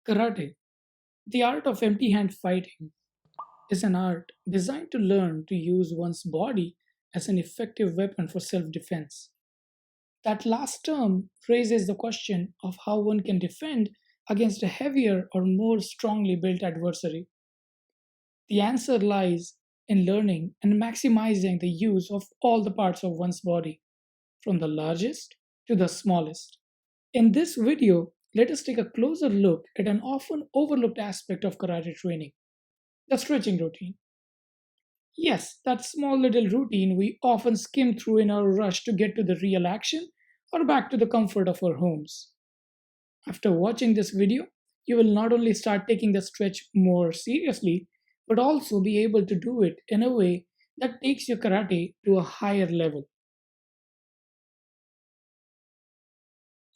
Karate, the art of empty hand fighting, is an art designed to learn to use one's body as an effective weapon for self defense. That last term raises the question of how one can defend against a heavier or more strongly built adversary. The answer lies in learning and maximizing the use of all the parts of one's body, from the largest to the smallest. In this video, let us take a closer look at an often overlooked aspect of karate training, the stretching routine. Yes, that small little routine we often skim through in our rush to get to the real action or back to the comfort of our homes. After watching this video, you will not only start taking the stretch more seriously, but also be able to do it in a way that takes your karate to a higher level.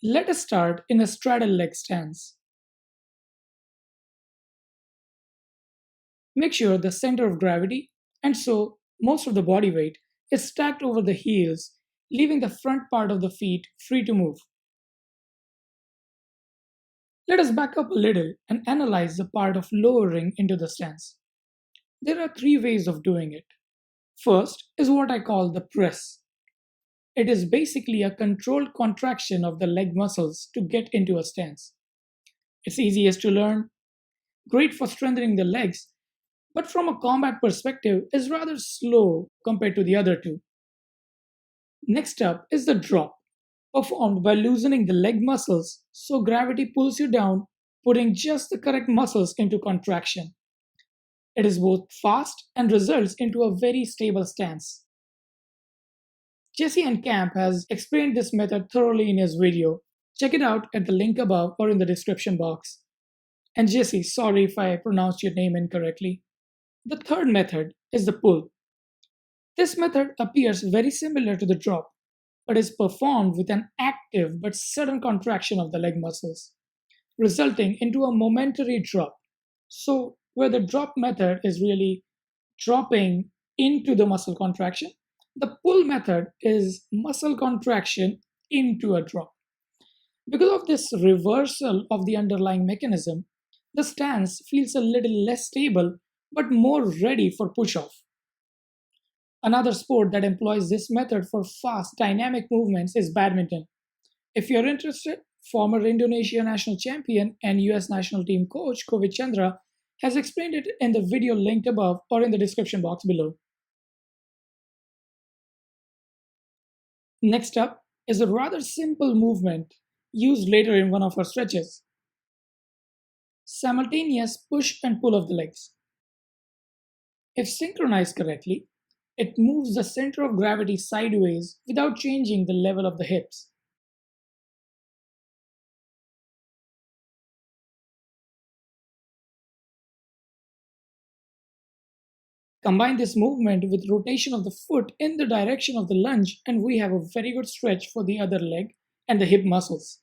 Let us start in a straddle leg stance. Make sure the center of gravity, and so most of the body weight, is stacked over the heels, leaving the front part of the feet free to move. Let us back up a little and analyze the part of lowering into the stance. There are three ways of doing it. First is what I call the press. It is basically a controlled contraction of the leg muscles to get into a stance. It's easiest to learn, great for strengthening the legs, but from a combat perspective is rather slow compared to the other two. Next up is the drop, performed by loosening the leg muscles so gravity pulls you down, putting just the correct muscles into contraction. It is both fast and results into a very stable stance. Jesse and Camp has explained this method thoroughly in his video. Check it out at the link above or in the description box. And Jesse, sorry if I pronounced your name incorrectly. The third method is the pull. This method appears very similar to the drop, but is performed with an active but sudden contraction of the leg muscles, resulting into a momentary drop. So, where the drop method is really dropping into the muscle contraction, the pull method is muscle contraction into a drop. Because of this reversal of the underlying mechanism, the stance feels a little less stable but more ready for push off. Another sport that employs this method for fast, dynamic movements is badminton. If you're interested, former Indonesia national champion and US national team coach Kovit Chandra has explained it in the video linked above or in the description box below. Next up is a rather simple movement used later in one of our stretches. Simultaneous push and pull of the legs. If synchronized correctly, it moves the center of gravity sideways without changing the level of the hips. Combine this movement with rotation of the foot in the direction of the lunge, and we have a very good stretch for the other leg and the hip muscles.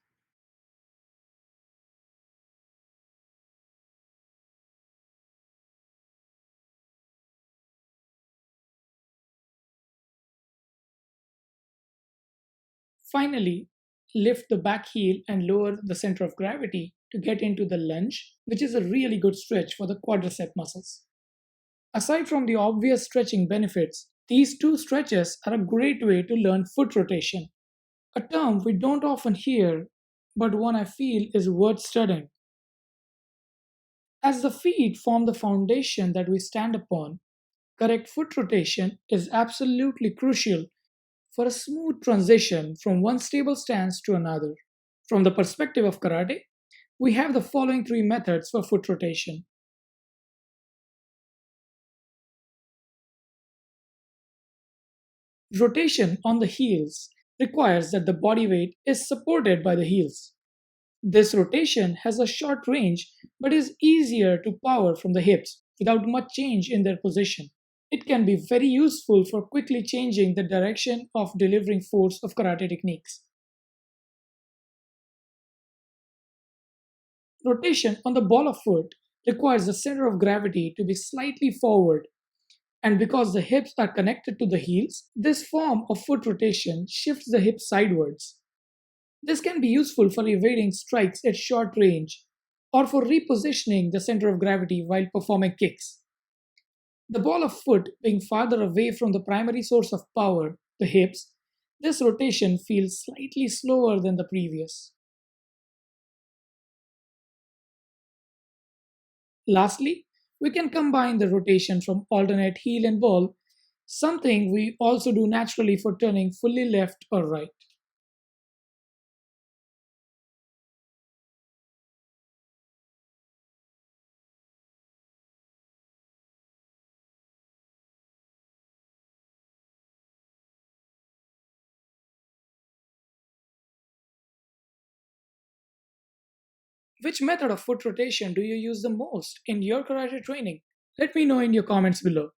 Finally, lift the back heel and lower the center of gravity to get into the lunge, which is a really good stretch for the quadricep muscles. Aside from the obvious stretching benefits, these two stretches are a great way to learn foot rotation, a term we don't often hear, but one I feel is worth studying. As the feet form the foundation that we stand upon, correct foot rotation is absolutely crucial for a smooth transition from one stable stance to another. From the perspective of karate, we have the following three methods for foot rotation. Rotation on the heels requires that the body weight is supported by the heels. This rotation has a short range but is easier to power from the hips without much change in their position. It can be very useful for quickly changing the direction of delivering force of karate techniques. Rotation on the ball of foot requires the center of gravity to be slightly forward, and because the hips are connected to the heels, this form of foot rotation shifts the hips sidewards. This can be useful for evading strikes at short range, or for repositioning the center of gravity while performing kicks. The ball of foot being farther away from the primary source of power, the hips, this rotation feels slightly slower than the previous. Lastly, we can combine the rotation from alternate heel and ball, something we also do naturally for turning fully left or right. Which method of foot rotation do you use the most in your karate training? Let me know in your comments below.